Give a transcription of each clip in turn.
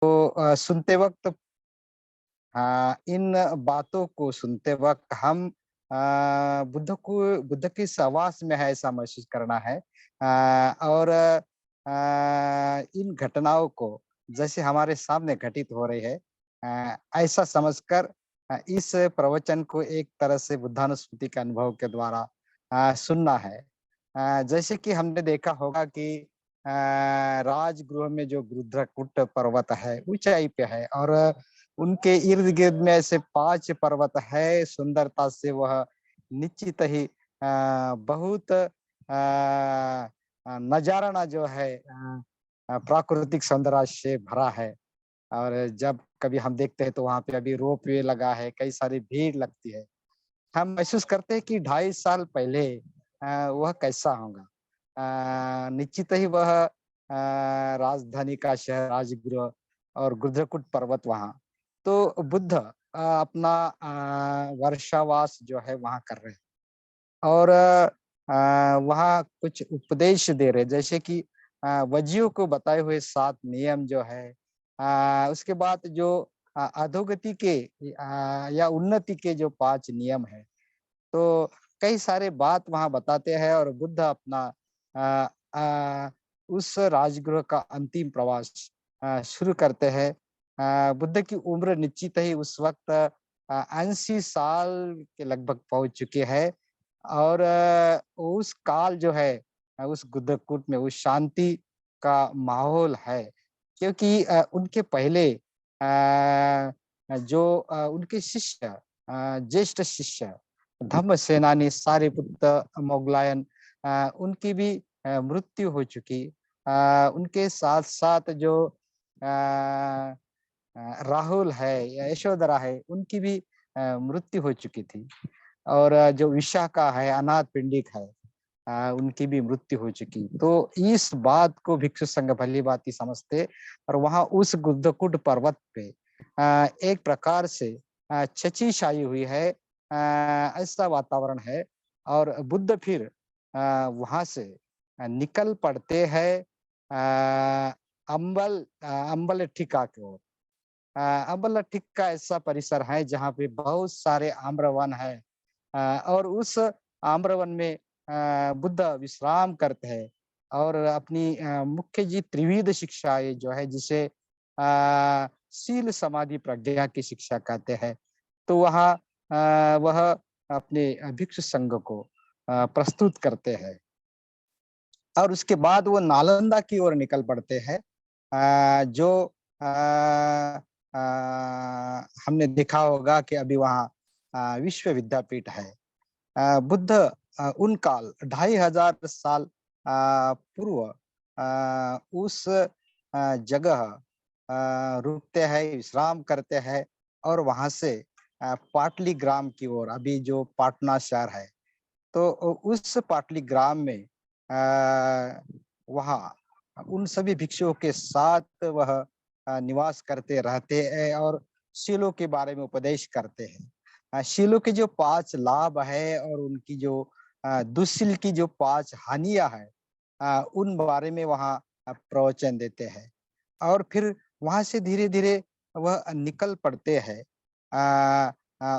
तो सुनते वक़्त इन बातों को सुनते वक़्त हम बुद्ध की सहवास में है ऐसा महसूस करना है। और इन घटनाओं को जैसे हमारे सामने घटित हो रही है ऐसा समझकर इस प्रवचन को एक तरह से बुद्धानुस्मृति के अनुभव के द्वारा सुनना है। जैसे कि हमने देखा होगा कि राजगृह में जो रुद्रकूट पर्वत है, ऊँचाई पे है और उनके इर्द-गिर्द में ऐसे 5 पर्वत है, सुंदरता से वह निश्चित ही बहुत नज़ारा जो है प्राकृतिक सौंदर्य से भरा है। और जब कभी हम देखते हैं तो वहाँ पे अभी रोपवे लगा है, कई सारी भीड़ लगती है। हम महसूस करते हैं कि 2.5 साल पहले वह कैसा होगा। निश्चित ही वह राजधानी का शहर राजगृह और रुद्रकूट पर्वत वहाँ। तो बुद्ध अपना वर्षावास जो है वहाँ कर रहे हैं और वहाँ कुछ उपदेश दे रहे हैं जैसे कि वज्जियों को बताए हुए 7 नियम जो है उसके बाद जो अधोगति के या उन्नति के जो 5 नियम हैं। तो कई सारे बात वहाँ बताते हैं और बुद्ध अपना अ उस राजगृह का अंतिम प्रवास शुरू करते हैं। बुद्ध की उम्र निश्चित ही उस वक़्त 80 साल के लगभग पहुँच चुके हैं और उस काल जो है उस गुदरकूट में उस शांति का माहौल है क्योंकि उनके पहले जो उनके शिष्य ज्येष्ठ शिष्य धम्म सेनानी सारिपुत्त मोगलायन उनकी भी मृत्यु हो चुकी। उनके साथ-साथ जो राहुल है या यशोधरा है, उनकी भी मृत्यु हो चुकी थी और जो विशाखा है, अनाथ पिंडिक है उनकी भी मृत्यु हो चुकी। तो इस बात को भिक्षु संघ भली-भाँति समझते और वहाँ उस गुड्डकुड पर्वत पे एक प्रकार से छची छाई हुई है ऐसा वातावरण है और बुद्ध फिर वहाँ से निकल पड़ते हैं अम्बल ठिका की ओर। अम्बलठिका ऐसा परिसर है जहाँ पे बहुत सारे आम्रवन है और उस आम्रवन में बुद्ध विश्राम करते हैं और अपनी मुख्य जी त्रिविध शिक्षा ये जो है जिसे शील समाधि प्रज्ञा की शिक्षा कहते हैं। तो वहाँ वह अपने भिक्षु संघ को प्रस्तुत करते हैं और उसके बाद वो नालंदा की ओर निकल पड़ते हैं जो अ, हमने देखा होगा कि अभी वहाँ विश्व विद्यापीठ है। बुद्ध उन काल 2500 साल पूर्व उस जगह रुकते हैं, विश्राम करते हैं और वहाँ से पाटलीग्राम की ओर अभी जो पाटना शहर है, तो उस पाटलीग्राम में वहाँ उन सभी भिक्षुओं के साथ वह निवास करते रहते हैं और शीलों के बारे में उपदेश करते हैं। शीलों के जो 5 लाभ है और उनकी जो दुःशील की जो 5 हानियाँ हैं उन बारे में वहाँ प्रवचन देते हैं और फिर वहाँ से धीरे-धीरे वह निकल पड़ते हैं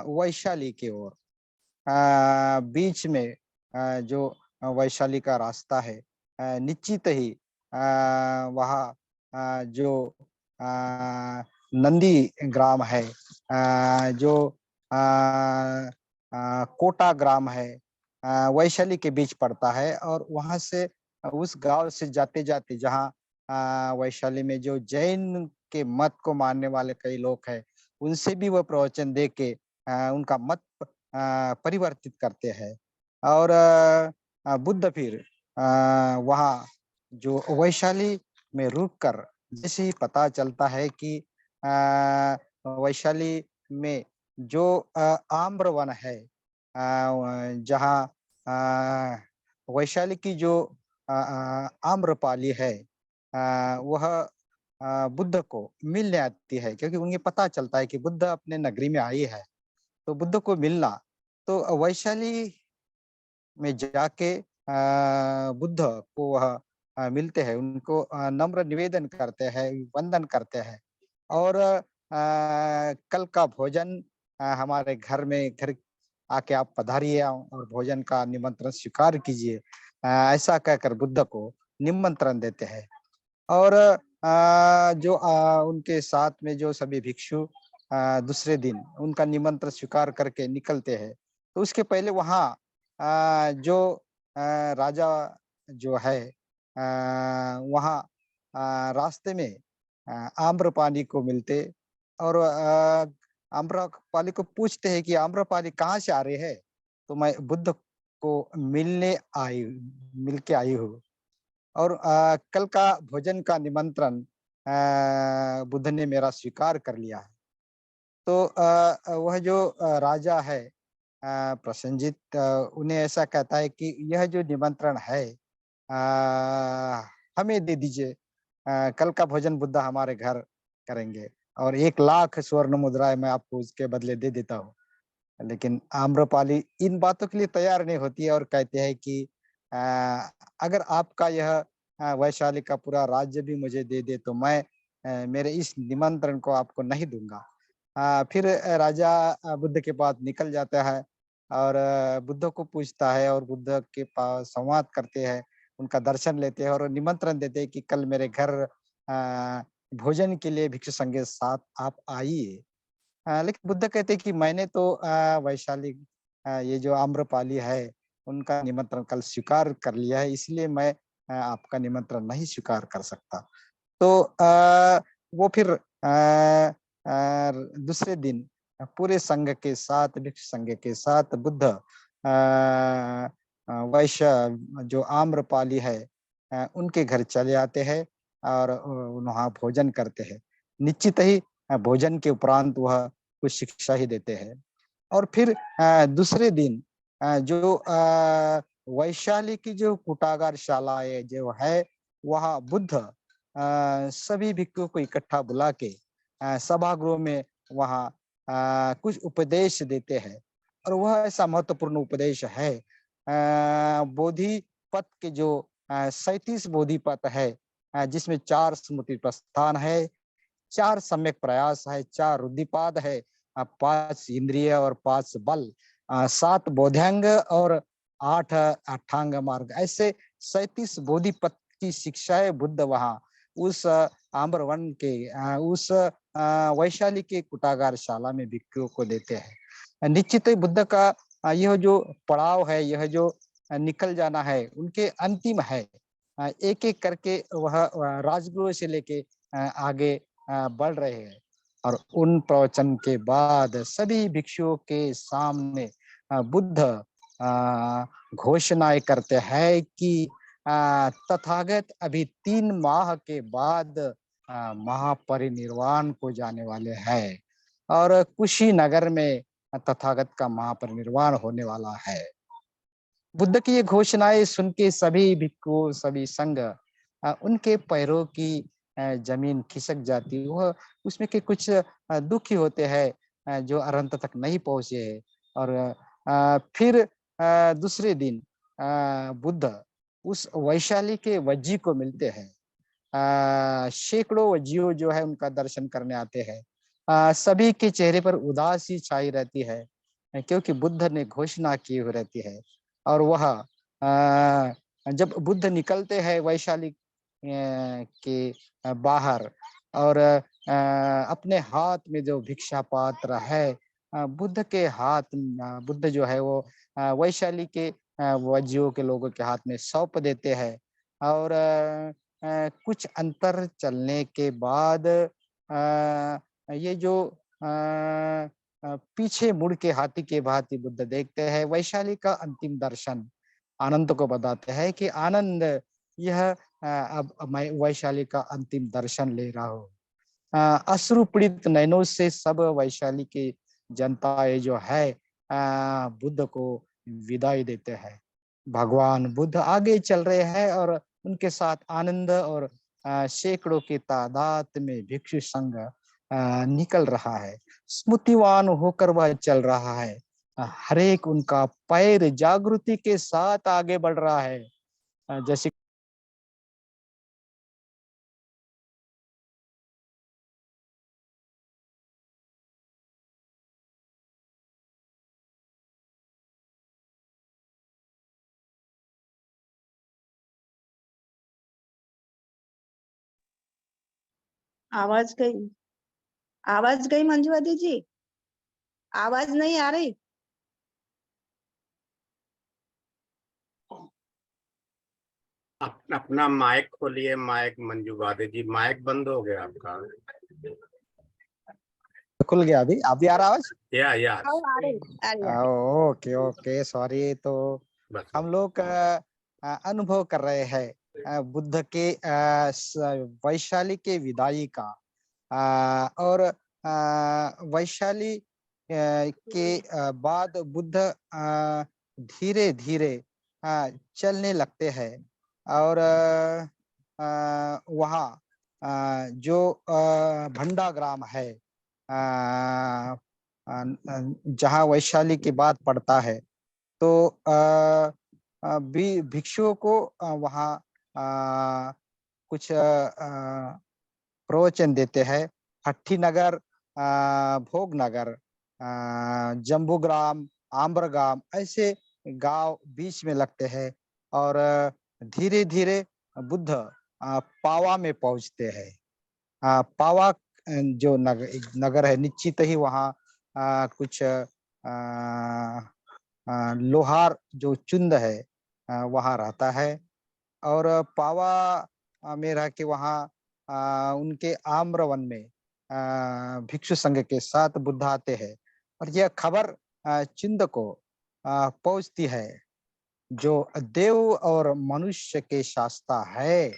वैशाली की ओर। बीच में जो वैशाली का रास्ता है निश्चित ही वहाँ जो नंदी ग्राम है जो कोटा ग्राम है वैशाली के बीच पड़ता है और वहाँ से उस गांव से जाते-जाते जहाँ वैशाली में जो जैन के मत को मानने वाले कई लोग हैं, उनसे भी वह प्रवचन दे के उनका मत परिवर्तित करते हैं और बुद्ध फिर वहाँ जो वैशाली में रुक कर जैसे ही पता चलता है कि वैशाली में जो आम्रवन है जहाँ वैशाली की जो आम्रपाली है वह बुद्ध को मिलने आती है क्योंकि उन्हें पता चलता है कि बुद्ध अपने नगरी में आई है। तो बुद्ध को मिलना, तो वैशाली में जाके बुद्ध को वह मिलते हैं, उनको नम्र निवेदन करते हैं, वंदन करते हैं और कल का भोजन हमारे घर आके आप पधारिए और भोजन का निमंत्रण स्वीकार कीजिए। ऐसा कहकर बुद्ध को निमंत्रण देते हैं। और जो उनके साथ में जो सभी भिक्षु दूसरे दिन उनका निमंत्रण स्वीकार करके निकलते हैं, तो उसके पहले वहाँ जो राजा जो है वहाँ रास्ते में आम्रपाली को मिलते और आम्रपाली को पूछते हैं कि आम्रपाली कहाँ से आ रहे हैं? तो मैं बुद्ध को मिल के आई हूँ। और कल का भोजन का निमंत्रण बुद्ध ने मेरा स्वीकार कर लिया है। तो वह जो राजा है प्रसेनजीत उन्हें ऐसा कहता है कि यह जो निमंत्रण है हमें दे दीजिए। कल का भोजन बुद्ध हमारे घर करेंगे और 1,00,000 स्वर्ण मुद्राएँ मैं आपको उसके बदले दे देता हूँ। लेकिन आम्रपाली इन बातों के लिए तैयार नहीं होती है और कहते हैं कि अ, अगर आपका यह वैशाली का पूरा राज्य भी मुझे दे दे तो मैं मेरे इस निमंत्रण को आपको नहीं दूँगा। फिर राजा बुद्ध के पास निकल जाता है और बुद्ध को पूछता है और बुद्ध के पास संवाद करते हैं, उनका दर्शन लेते हैं और निमंत्रण देते हैं कि कल मेरे घर भोजन के लिए भिक्षु संघ के साथ आप आइए। लेकिन बुद्ध कहते हैं कि मैंने तो वैशाली ये जो आम्रपाली है, उनका निमंत्रण कल स्वीकार कर लिया है, इसलिए मैं आपका निमंत्रण नहीं स्वीकार कर सकता। तो वो फिर दूसरे दिन पूरे संघ के साथ, भिक्षु संघ के साथ बुद्ध वैश्य जो आम्रपाली है उनके घर चले आते हैं और वहाँ भोजन करते हैं। निश्चित ही भोजन के उपरांत वह कुछ शिक्षा ही देते हैं। और फिर दूसरे दिन जो वैशाली की जो कुटागार शालाएँ जो है, वहाँ बुद्ध सभी भिक्षुओं को इकट्ठा बुला के सभागृह में वहाँ कुछ उपदेश देते हैं और वह ऐसा महत्वपूर्ण उपदेश है बोधि पथ के जो 37 बोधि पथ है जिसमें 4 स्मृति प्रस्थान है, 4 सम्यक प्रयास है, 4 रुद्धिपाद है, 5 इंद्रिय और 5 बल, 7 बोधांग और 8 अष्टांग मार्ग। ऐसे 37 बोधिपथ की शिक्षाएँ बुद्ध वहाँ उस आम्रवन के उस वैशाली के कुटागार शाला में भिक्षुओं को देते हैं। निश्चित ही बुद्ध का यह जो पड़ाव है, यह जो निकल जाना है, उनके अंतिम है। एक-एक करके वह राजगृह से लेके आगे बढ़ रहे हैं और उन प्रवचन के बाद सभी भिक्षुओं के सामने बुद्ध घोषणाएँ करते हैं कि तथागत अभी 3 माह के बाद महापरिनिर्वाण को जाने वाले हैं और कुशीनगर में तथागत का महापरिनिर्वाण होने वाला है। बुद्ध की ये घोषणाएँ सुन के सभी भिक्षु, सभी संघ उनके पैरों की ज़मीन खिसक जाती है। वह उसमें के कुछ दुखी होते हैं जो अरंत तक नहीं पहुँचे हैं और फिर दूसरे दिन बुद्ध उस वैशाली के वज्जी को मिलते हैं। सैकड़ों वज्जियों जो है उनका दर्शन करने आते हैं। सभी के चेहरे पर उदासी छाई रहती है क्योंकि बुद्ध ने घोषणा की हुई रहती है और वह जब बुद्ध निकलते हैं वैशाली के बाहर और अपने हाथ में जो भिक्षा पात्र है बुद्ध के हाथ बुद्ध जो है वो वैशाली के वज्जियों के लोगों के हाथ में सौंप देते हैं और कुछ अंतर चलने के बाद ये जो पीछे मुड़ के हाथी के भांति बुद्ध देखते हैं वैशाली का अंतिम दर्शन आनंद को बताते हैं कि आनंद यह अब मैं वैशाली का अंतिम दर्शन ले रहा हूँ। अश्रु पीड़ित नैनों से सब वैशाली की जनता ये जो है बुद्ध को विदाई देते हैं। भगवान बुद्ध आगे चल रहे हैं और उनके साथ आनंद और सैकड़ों की तादाद में भिक्षु संघ निकल रहा है। स्मृतिवान होकर वह चल रहा है। हर एक उनका पैर जागृति के साथ आगे बढ़ रहा है। जैसे आवाज गई, आवाज गई मंजुआती जी, आवाज नहीं आ रही। अपना माइक खोलिए, माइक मंजू वादे जी, माइक बंद हो गया आपका। खुल गया, अभी अभी आ रहा आवाज? या आ रही, आ रही, आ रही। Okay okay, sorry. तो बस हम लोग अनुभव कर रहे हैं बुद्ध के वैशाली के विदाई का। और वैशाली के बाद बुद्ध धीरे धीरे चलने लगते हैं। और वहाँ जो भंडा ग्राम है, जहाँ वैशाली की बात पड़ता है, तो भिक्षुओं को वहाँ कुछ प्रवचन देते हैं। हट्टी नगर, भोगनगर, जम्बूग्राम, आम्रगाम, ऐसे गांव बीच में लगते हैं। और धीरे धीरे बुद्ध पावा में पहुंचते हैं। पावा जो नगर है, निश्चित ही वहाँ कुछ लोहार जो चुंद है वहाँ रहता है। और पावा में रह के वहाँ उनके आम्रवन में भिक्षु संघ के साथ बुद्ध आते हैं। और यह खबर चिंद को पहुंचती है, जो देव और मनुष्य के शास्ता है,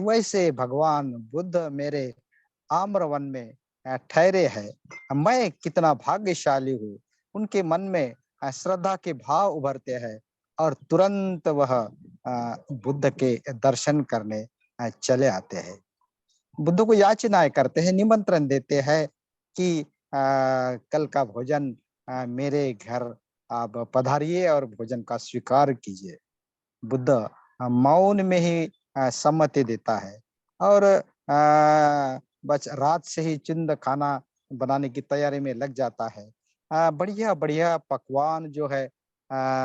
वैसे भगवान बुद्ध मेरे आम्रवन में ठहरे हैं। मैं कितना भाग्यशाली हूँ। उनके मन में श्रद्धा के भाव उभरते हैं और तुरंत वह बुद्ध के दर्शन करने चले आते हैं। बुद्ध को याचनाएं करते हैं, निमंत्रण देते हैं कि कल का भोजन मेरे घर आप पधारिए और भोजन का स्वीकार कीजिए। बुद्ध मौन में ही सम्मति देता है। और बस रात से ही चिंद खाना बनाने की तैयारी में लग जाता है। बढ़िया बढ़िया पकवान जो है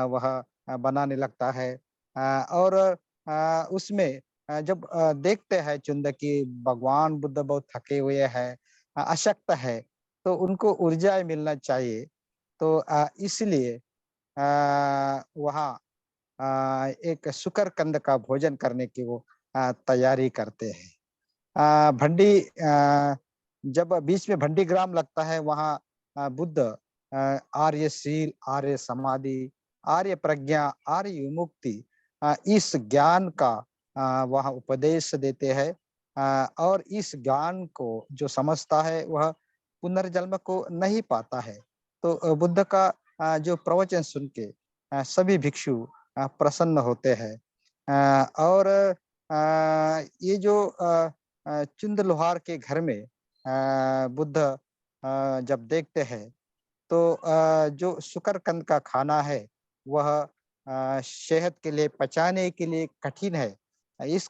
वह बनाने लगता है। और उसमें जब देखते हैं चिंद कि भगवान बुद्ध बहुत थके हुए हैं, अशक्त है, तो उनको ऊर्जा मिलना चाहिए। तो इसलिए वहाँ एक शुकर का भोजन करने की वो तैयारी करते हैं। भंडी जब बीच में भंडी ग्राम लगता है, वहाँ बुद्ध आर्यशील, आर्य समाधि, आर्य प्रज्ञा, आर्य विमुक्ति, इस ज्ञान का वहाँ उपदेश देते हैं। और इस ज्ञान को जो समझता है वह पुनर्जन्म को नहीं पाता है। तो बुद्ध का जो प्रवचन सुन के सभी भिक्षु प्रसन्न होते हैं। और ये जो चुंद लोहार के घर में बुद्ध जब देखते हैं, तो जो शुकरकंद का खाना है वह सेहत के लिए, पचाने के लिए कठिन है। इस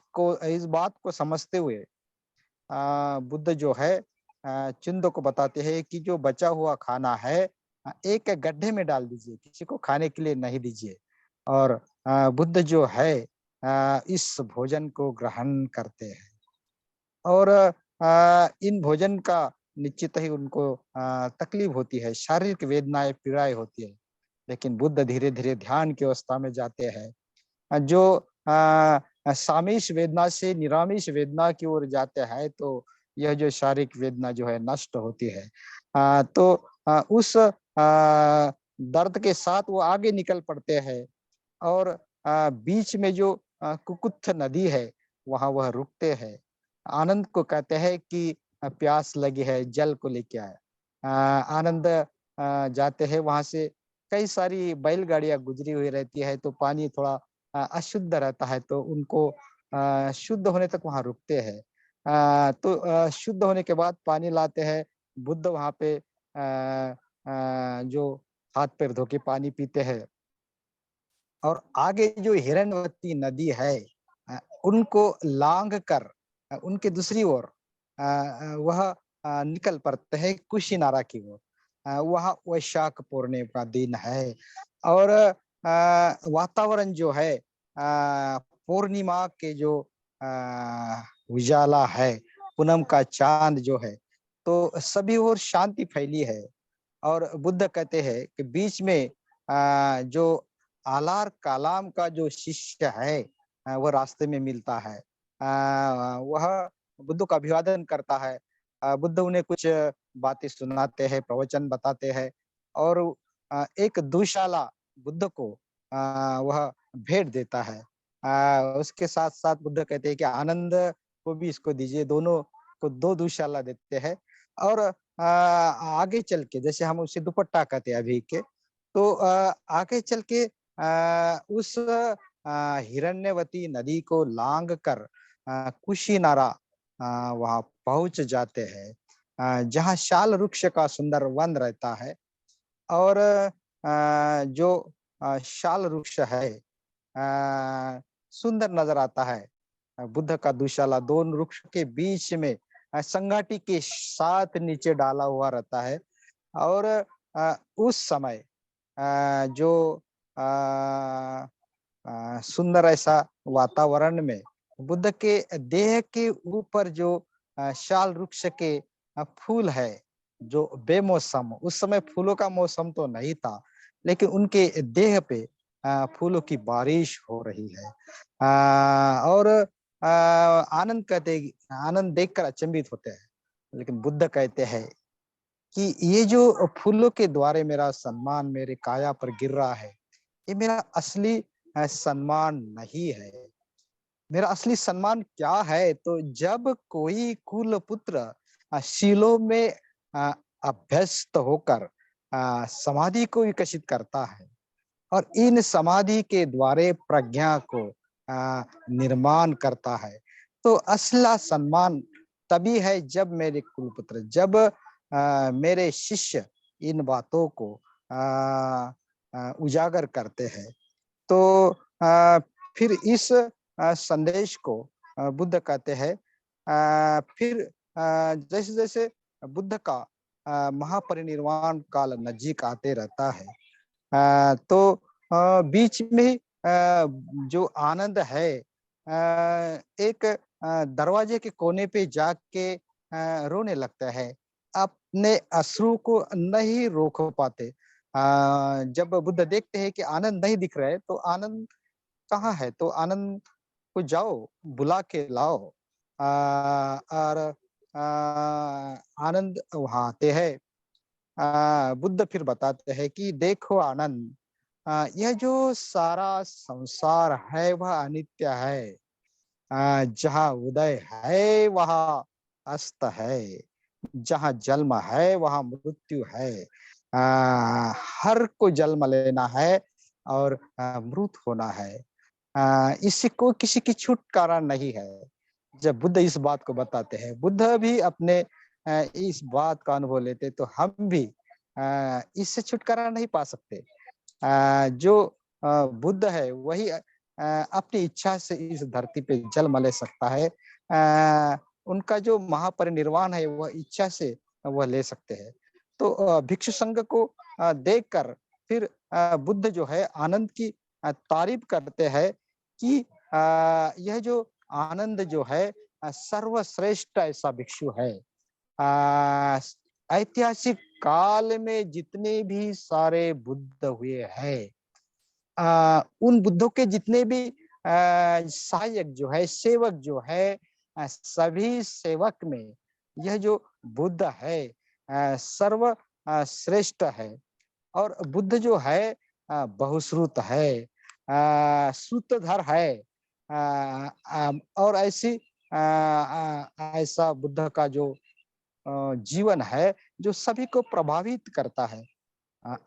बात को समझते हुए बुद्ध जो है चुंद को बताते हैं कि जो बचा हुआ खाना है एक गड्ढे में डाल दीजिए, किसी को खाने के लिए नहीं दीजिए। और बुद्ध जो है इस भोजन को ग्रहण करते हैं। और इन भोजन का निश्चित ही उनको तकलीफ होती है, शारीरिक वेदनाएं, पीड़ाएं होती है। लेकिन बुद्ध धीरे धीरे ध्यान की अवस्था में जाते हैं, जो सामीश वेदना से निरामिष वेदना की ओर जाते हैं, तो यह जो शारीरिक वेदना जो है नष्ट होती है। तो उस दर्द के साथ वो आगे निकल पड़ते हैं। और बीच में जो कुकुत्थ नदी है वहां वह रुकते हैं। आनंद को कहते हैं कि प्यास लगी है, जल को लेके आया। आनंद जाते हैं वहां से। कई सारी बैलगाड़ियां गुजरी हुई रहती है, तो पानी थोड़ा अशुद्ध रहता है, तो उनको शुद्ध होने तक वहां रुकते हैं। तो शुद्ध होने के बाद पानी लाते हैं। बुद्ध वहां पे जो हाथ पैर धो के पानी पीते हैं। और आगे जो हिरण्यवती नदी है उनको लांग कर उनके दूसरी ओर वह निकल पड़ते हैं कुशीनारा की ओर। वह वैशाख पूर्णिमा का दिन है। और वातावरण जो है पूर्णिमा के जो उजाला है पूनम का चांद जो है, तो सभी ओर शांति फैली है। और बुद्ध कहते हैं कि बीच में जो आलार कालाम का जो शिष्य है, वह रास्ते में मिलता है। वह बुद्ध का अभिवादन करता है। बुद्ध उन्हें कुछ बातें सुनाते हैं, प्रवचन बताते हैं, और एक दुशाला बुद्ध को वह भेंट देता है। उसके साथ साथ बुद्ध कहते हैं कि आनंद को भी इसको दीजिए, दोनों को दो दुशाला देते हैं। और आगे चल के, जैसे हम उसे दुपट्टा कहते हैं अभी के, तो आगे चल के उस हिरण्यवती नदी को लांग कर कुशीनारा वहां पहुंच जाते हैं, जहाँ शाल वृक्ष का सुंदर वन रहता है। और जो शाल वृक्ष है सुंदर नजर आता है। बुद्ध का दुशाला दोनों वृक्ष के बीच में संगाटी के साथ नीचे डाला हुआ रहता है। और उस समय जो सुंदर ऐसा वातावरण में बुद्ध के देह के ऊपर जो शाल वृक्ष के फूल है, जो बेमौसम, उस समय फूलों का मौसम तो नहीं था, लेकिन उनके देह पे फूलों की बारिश हो रही है। और आनंद देखकर अचंभित होते हैं। लेकिन बुद्ध कहते हैं कि ये जो फूलों के द्वारे मेरा सम्मान मेरे काया पर गिर रहा है, ये मेरा असली सम्मान नहीं है। मेरा असली सम्मान क्या है? तो जब कोई कुल पुत्र शीलों में अ, अभ्यस्त होकर समाधि को विकसित करता है, और इन समाधि के द्वारे प्रज्ञा को निर्माण करता है, तो असला सम्मान तभी है जब मेरे कुलपुत्र, जब मेरे शिष्य इन बातों को उजागर करते हैं। तो फिर इस संदेश को बुद्ध कहते हैं। फिर जैसे जैसे बुद्ध का महापरिनिर्वाण काल नजीक आते रहता है, तो बीच में जो आनंद है, एक दरवाजे के कोने पे जाके रोने लगता है। अपने अश्रु को नहीं रोक पाते। जब बुद्ध देखते हैं कि आनंद नहीं दिख रहा है, तो आनंद कहाँ है? तो आनंद को जाओ बुला के लाओ। और आनंद वहां आते हैं। बुद्ध फिर बताते हैं कि देखो आनंद, यह जो सारा संसार है वह अनित्य है। जहाँ उदय है वहाँ अस्त है, जहाँ जन्म है वहाँ मृत्यु है। हर को जन्म लेना है और मृत होना है। इससे कोई किसी की छुटकारा नहीं है। जब बुद्ध इस बात को बताते हैं, बुद्ध भी अपने इस बात का अनुभव लेते, तो हम भी इससे छुटकारा नहीं पा सकते। जो बुद्ध है वही अपनी इच्छा से इस धरती पे जन्म ले सकता है। उनका जो महापरिनिर्वाण है वह इच्छा से वह ले सकते हैं। तो भिक्षु संघ को देखकर फिर बुद्ध जो है आनंद की तारीफ करते हैं कि यह जो आनंद जो है सर्वश्रेष्ठ ऐसा भिक्षु है। ऐतिहासिक काल में जितने भी सारे बुद्ध हुए हैं, उन बुद्धों के जितने भी सहायक जो है, सेवक जो है, सभी सेवक में यह जो बुद्ध है सर्व श्रेष्ठ है। और बुद्ध जो है बहुश्रुत है, सूत्रधर है। और ऐसा बुद्ध का जो जीवन है जो सभी को प्रभावित करता है।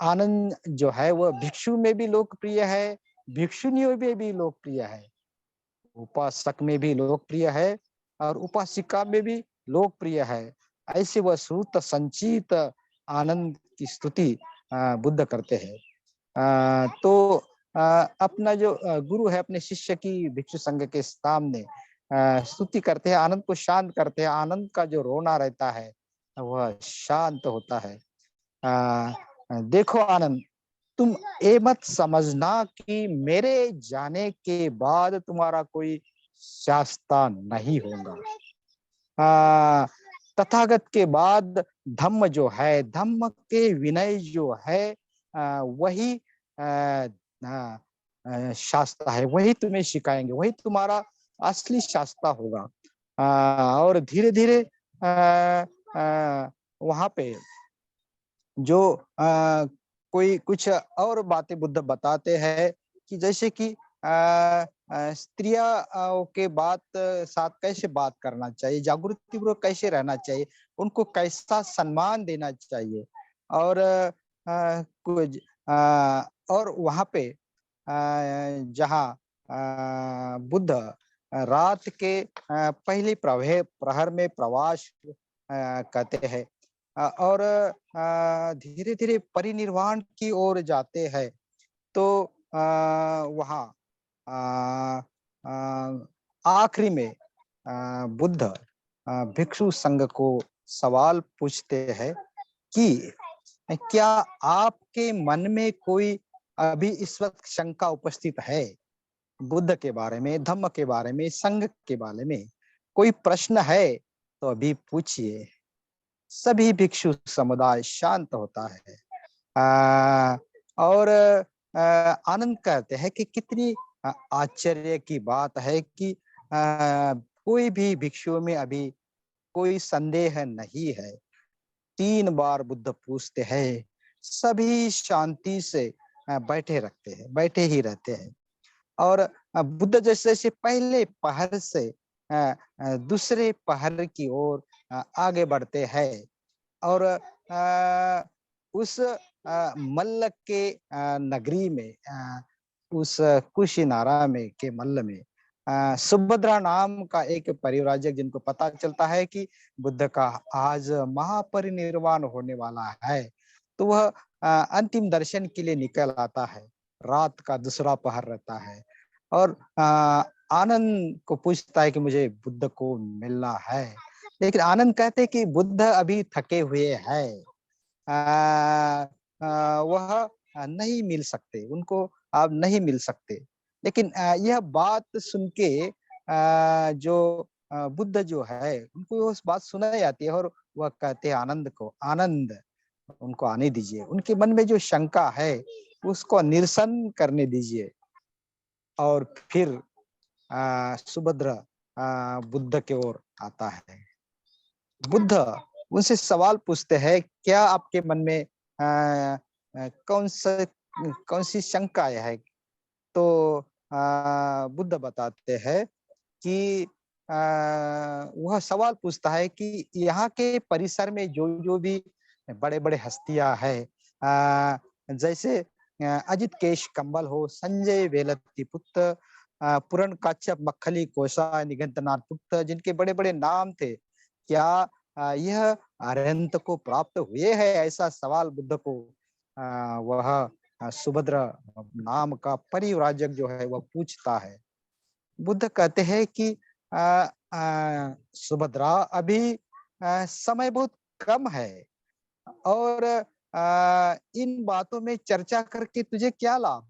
आनंद जो है वह भिक्षु में भी लोकप्रिय है, भिक्षुनियों में भी लोकप्रिय है, उपासक में भी लोकप्रिय है, और उपासिका में भी लोकप्रिय है। ऐसे वह श्रुत संचित आनंद की स्तुति बुद्ध करते हैं। तो अपना जो गुरु है अपने शिष्य की भिक्षु संघ के सामने स्तुति करते हैं, आनंद को शांत करते हैं। आनंद का जो रोना रहता है वह शांत होता है। देखो आनंद, तुम ये मत समझना कि मेरे जाने के बाद तुम्हारा कोई शास्ता नहीं होगा। तथागत के बाद धम्म जो है, धम्म के विनय जो है, वही शास्त्र है, वही तुम्हें सिखाएंगे, वही तुम्हारा असली शास्त्र होगा। और धीरे धीरे वहां पे जो कोई कुछ और बातें बुद्ध बताते हैं कि जैसे कि स्त्रियां के बात साथ कैसे बात करना चाहिए, जागृति पूर्वक कैसे रहना चाहिए, उनको कैसा सम्मान देना चाहिए। और कुछ और वहां पे जहाँ बुद्ध रात के पहले प्रहर में प्रवास करते हैं, और धीरे धीरे परिनिर्वाण की ओर जाते हैं। तो वहाँ आखिरी में बुद्ध भिक्षु संघ को सवाल पूछते हैं कि क्या आपके मन में कोई अभी इस वक्त शंका उपस्थित है, बुद्ध के बारे में, धम्म के बारे में, संघ के बारे में कोई प्रश्न है तो अभी पूछिए। सभी भिक्षु समुदाय शांत होता है। और आनंद कहते हैं कि कितनी आश्चर्य की बात है कि कोई भी भिक्षु में अभी कोई संदेह नहीं है। 3 बार बुद्ध पूछते हैं, सभी शांति से बैठे ही रहते हैं। और बुद्ध जैसे जैसे पहले पहर से दूसरे पहर की ओर आगे बढ़ते हैं। और उस मल्ल के नगरी में, उस कुशीनारा में के मल्ल में सुभद्रा नाम का एक परिव्राजक, जिनको पता चलता है कि बुद्ध का आज महापरिनिर्वाण होने वाला है, तो वह अंतिम दर्शन के लिए निकल आता है। रात का दूसरा पहर रहता है और आनंद को पूछता है कि मुझे बुद्ध को मिलना है। लेकिन आनंद कहते हैं कि बुद्ध अभी थके हुए हैं, वह नहीं मिल सकते, उनको आप नहीं मिल सकते। लेकिन यह बात सुन के जो बुद्ध जो है, उनको उस बात सुनाई जाती है और वह कहते हैं आनंद को, आनंद उनको आने दीजिए, उनके मन में जो शंका है उसको निरसन करने दीजिए। और फिर सुभद्रा बुद्ध की ओर आता है। बुद्ध उनसे सवाल पूछते हैं, क्या आपके मन में कौन सी शंका है? तो बुद्ध बताते हैं कि वह सवाल पूछता है कि यहाँ के परिसर में जो जो भी बड़े बड़े हस्तियां हैं, जैसे अजित केश कंबल हो, संजय वेलत्ती पुत्र, पूरण काश्यप, मक्खली कोसा, निगंतनाथ पुत्र, जिनके बड़े बड़े नाम थे, क्या यह अरहंत को प्राप्त हुए हैं? ऐसा सवाल बुद्ध को वह सुभद्रा नाम का परिव्राजक जो है वह पूछता है। बुद्ध कहते हैं कि सुभद्रा, अभी समय बहुत कम है और इन बातों में चर्चा करके तुझे क्या लाभ?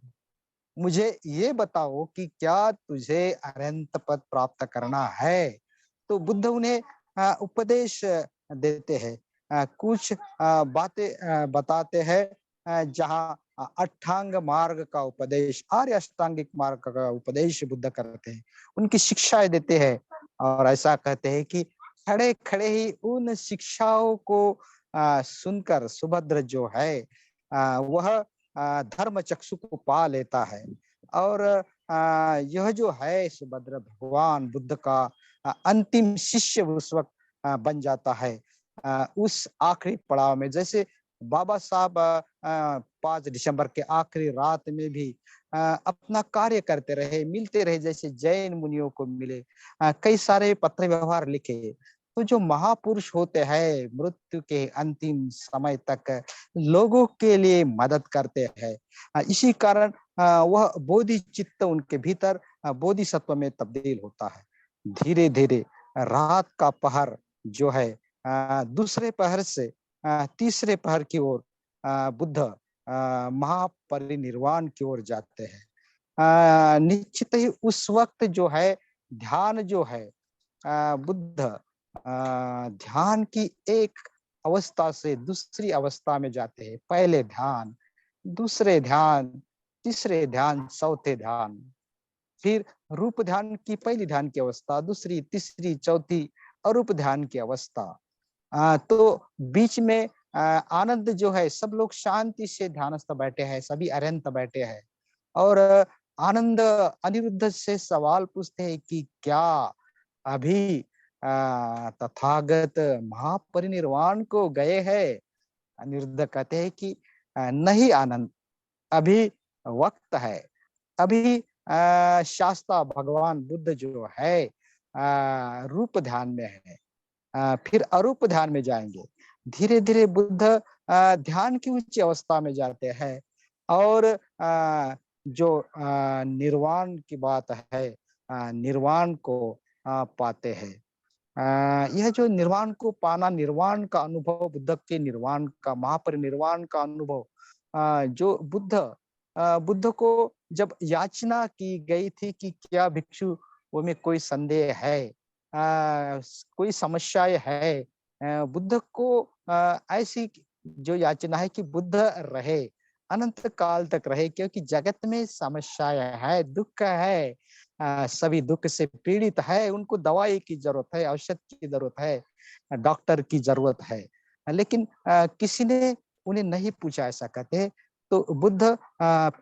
मुझे ये बताओ कि क्या तुझे अरहंत पद प्राप्त करना है? तो बुद्ध उन्हें उपदेश देते हैं, कुछ बातें बताते हैं, जहाँ अष्टांग मार्ग का उपदेश, आर्य अष्टांगिक मार्ग का उपदेश बुद्ध करते हैं, उनकी शिक्षाएं देते हैं। और ऐसा कहते हैं कि खड़े खड़े ही उन शिक्षाओं को सुनकर सुभद्र जो है वह धर्म चक्षु को पा लेता है। और यह जो है सुभद्र भगवान बुद्ध का अंतिम शिष्य उस वक्त बन जाता है। उस आखिरी पड़ाव में, जैसे बाबा साहब 5 दिसंबर के आखिरी रात में भी अपना कार्य करते रहे, मिलते रहे, जैसे जैन मुनियों को मिले, कई सारे पत्र व्यवहार लिखे। तो जो महापुरुष होते हैं मृत्यु के अंतिम समय तक लोगों के लिए मदद करते हैं। इसी कारण वह बोधि चित्त उनके भीतर बोधिसत्व में तब्दील होता है। धीरे धीरे रात का पहर जो है दूसरे पहर से तीसरे पहर की ओर बुद्ध महापरिनिर्वाण की ओर जाते हैं। निश्चित ही उस वक्त जो है ध्यान जो है बुद्ध ध्यान की एक अवस्था से दूसरी अवस्था में जाते हैं। पहले ध्यान, दूसरे ध्यान, तीसरे ध्यान, चौथे ध्यान। फिर रूप ध्यान की पहली ध्यान की अवस्था, दूसरी, तीसरी, चौथी अरूप ध्यान की अवस्था। तो बीच में आनंद जो है, सब लोग शांति से ध्यानस्थ बैठे हैं, सभी अरहंत बैठे हैं और आनंद अनिरुद्ध से सवाल पूछते हैं कि क्या अभी तथागत महापरिनिर्वाण को गए हैं? अनिरुद्ध कहते हैं कि नहीं आनंद, अभी वक्त है। अभी शास्ता भगवान बुद्ध जो है रूप ध्यान में है। फिर अरूप ध्यान में जाएंगे। धीरे धीरे बुद्ध ध्यान की उच्च अवस्था में जाते हैं और जो निर्वाण की बात है, निर्वाण को पाते हैं। यह जो निर्वाण को पाना, निर्वाण का अनुभव, बुद्ध के निर्वाण का, महापरिनिर्वाण का अनुभव, जो बुद्ध को जब याचना की गई थी कि क्या भिक्षु वो में कोई संदेह है, कोई समस्याएं है, बुद्ध को ऐसी जो याचना है कि बुद्ध रहे, अनंत काल तक रहे, क्योंकि जगत में समस्याएं है, दुख है, सभी दुख से पीड़ित है, उनको दवाई की जरूरत है, औषध की जरूरत है, डॉक्टर की जरूरत है। लेकिन किसी ने उन्हें नहीं पूछा, ऐसा कहते। तो बुद्ध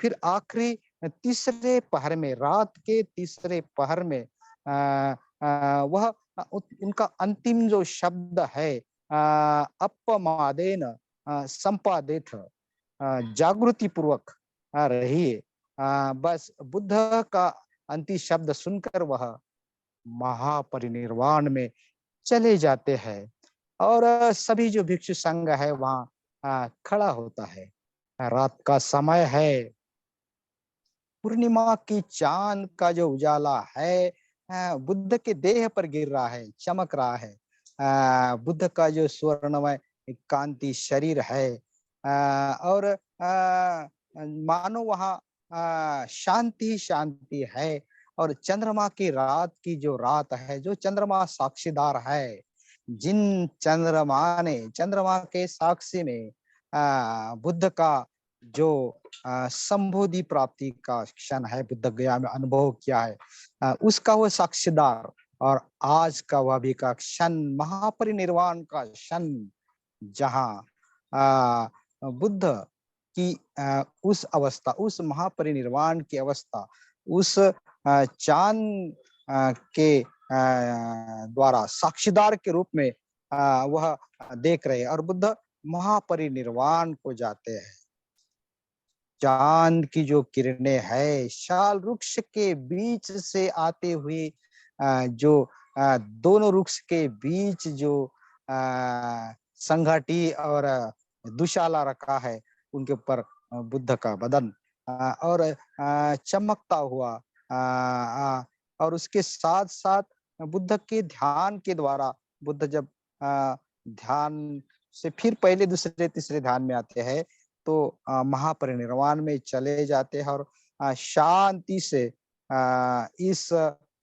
फिर आखिरी तीसरे पहर में, रात के तीसरे पहर में वह उनका अंतिम जो शब्द है, अपमादेन संपादित, जागृति पूर्वक रहिए। बस बुद्ध का अंतिम शब्द सुनकर वह महापरिनिर्वाण में चले जाते हैं और सभी जो भिक्षु संघ है वहाँ खड़ा होता है। रात का समय है, पूर्णिमा की चांद का जो उजाला है बुद्ध के देह पर गिर रहा है, चमक रहा है। बुद्ध का जो स्वर्णमय कांति शरीर है और मानो वहाँ शांति शांति है। और चंद्रमा की रात की जो रात है, जो चंद्रमा साक्षीदार है, जिन चंद्रमा के साक्षी में बुद्ध का जो संबोधि प्राप्ति का क्षण है, बुद्ध गया में अनुभव किया है, उसका वो साक्षीदार। और आज का वह भी का क्षण, महापरिनिर्वाण का क्षण, जहाँ बुद्ध की उस अवस्था, उस महापरिनिर्वाण की अवस्था, उस चांद के द्वारा साक्षीदार के रूप में वह देख रहे हैं और बुद्ध महापरिनिर्वाण को जाते हैं। चांद की जो किरणें है, शाल वृक्ष के बीच से आते हुए जो दोनों वृक्ष के बीच जो संघाटी और दुशाला रखा है, उनके ऊपर बुद्ध का बदन और चमकता हुआ और उसके साथ साथ बुद्ध के ध्यान के द्वारा, बुद्ध जब ध्यान से फिर पहले दूसरे तीसरे ध्यान में आते हैं तो महापरिनिर्वाण में चले जाते हैं और शांति से इस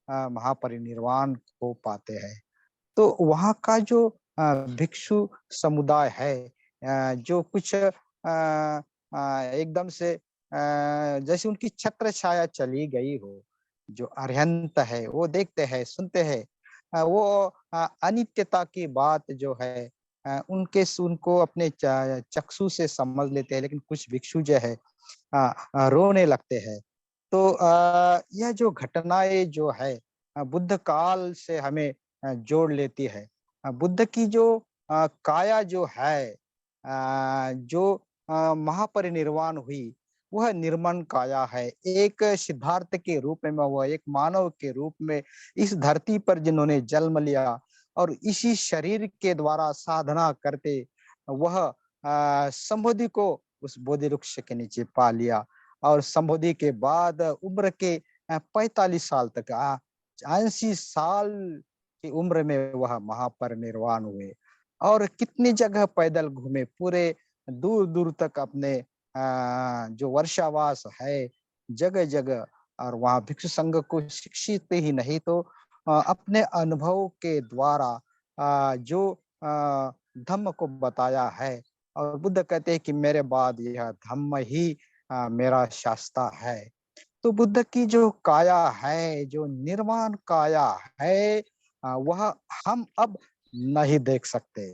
महापरिनिर्वाण को पाते हैं। तो वहाँ का जो भिक्षु समुदाय है, जो कुछ एकदम से जैसे उनकी छत्र छाया चली गई हो, जो अरहंत है वो देखते हैं, सुनते हैं। वो अनित्यता की बात जो है उनको अपने चक्षु से समझ लेते हैं, लेकिन कुछ भिक्षु जो है रोने लगते हैं। तो यह जो घटनाएं जो है बुद्ध काल से हमें जोड़ लेती है। बुद्ध की जो काया जो है, जो महापरिनिर्वाण हुई, वह निर्मल काया है। एक सिद्धार्थ के रूप में, वह एक मानव के रूप में इस धरती पर जिन्होंने जन्म लिया और इसी शरीर के द्वारा साधना करते वह संबोधि को उस बोधि वृक्ष के नीचे पा लिया और संबोधि के बाद उम्र के 45 साल तक, 80 साल की उम्र में वह महापरिनिर्वाण हुए। और कितनी जगह पैदल घूमे, पूरे दूर दूर तक अपने जो वर्षावास है जगह जगह, और वहाँ भिक्षु संघ को शिक्षित ही नहीं तो अपने अनुभव के द्वारा जो धम्म को बताया है। और बुद्ध कहते हैं कि मेरे बाद यह धम्म ही मेरा शास्त्र है। तो बुद्ध की जो काया है, जो निर्वाण काया है, वह हम अब नहीं देख सकते।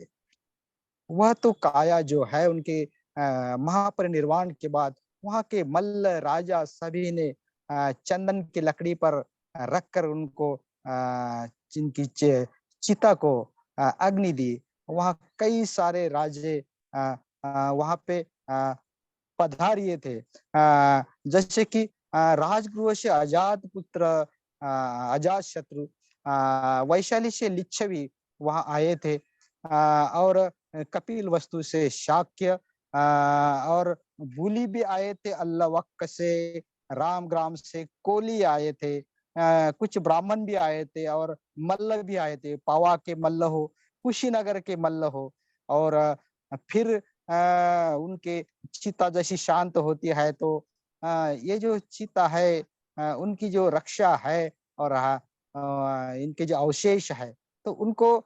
वह तो काया जो है उनके महापरिनिर्वाण के बाद वहाँ के मल्ल राजा सभी ने चंदन की लकड़ी पर रखकर उनको जिनकी चिता को अग्नि दी। वहाँ कई सारे राजे वहाँ पे पधारिए थे। जैसे कि राजगृह से आजाद पुत्र अजात शत्रु, वैशाली से लिच्छवी वहाँ आए थे। और कपिल वस्तु से शाक्य, और बूली भी आए थे, अल्लावक्क से, रामग्राम से कोली आए थे। कुछ ब्राह्मण भी आए थे और मल्ल भी आए थे, पावा के मल्ल हो, कुशीनगर के मल्ल हो। और फिर उनके चिता जैसी शांत होती है तो ये जो चिता है, उनकी जो रक्षा है और इनके जो अवशेष है, तो उनको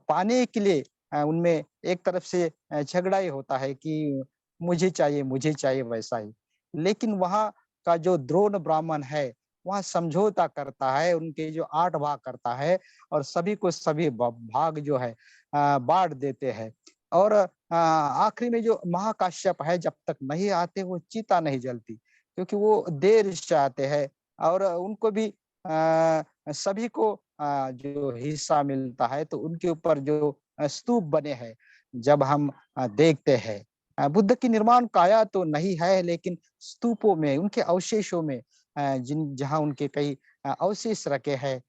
पाने के लिए उनमें एक तरफ से झगड़ा ही होता है कि मुझे चाहिए वैसा ही। लेकिन वहाँ का जो द्रोण ब्राह्मण है, वहाँ समझौता करता है, उनके जो 8 भाग करता है और सभी को सभी भाग जो है बाँट देते हैं। और आखिरी में जो महाकाश्यप है, जब तक नहीं आते वो चिता नहीं जलती, क्योंकि वो देर से आते हैं। और उनको भी सभी को जो हिस्सा मिलता है, तो उनके ऊपर जो स्तूप बने हैं, जब हम देखते हैं, बुद्ध की निर्माण काया तो नहीं है, लेकिन स्तूपों में, उनके अवशेषों में, जिन जहाँ उनके कई अवशेष रखे हैं,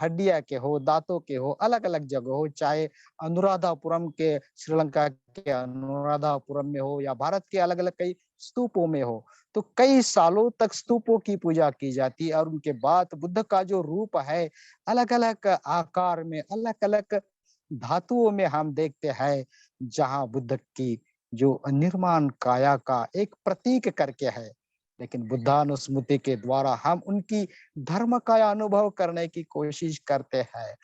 हड्डियाँ के हो, दांतों के हो, अलग-अलग जगह हो, चाहे अनुराधापुरम के, श्रीलंका के अनुराधापुरम में हो या भारत के अलग-अलग कई स्तूपों में हो, तो कई सालों तक स्तूपों की पूजा की जाती है। और उनके बाद बुद्ध का जो रूप है, अलग-अलग आकार में, अलग-अलग धातुओं में हम देखते हैं, जहाँ बुद्ध की जो निर्माण काया का एक प्रतीक करके है। लेकिन बुद्धानुस्मृति के द्वारा हम उनकी धर्म का अनुभव करने की कोशिश करते हैं।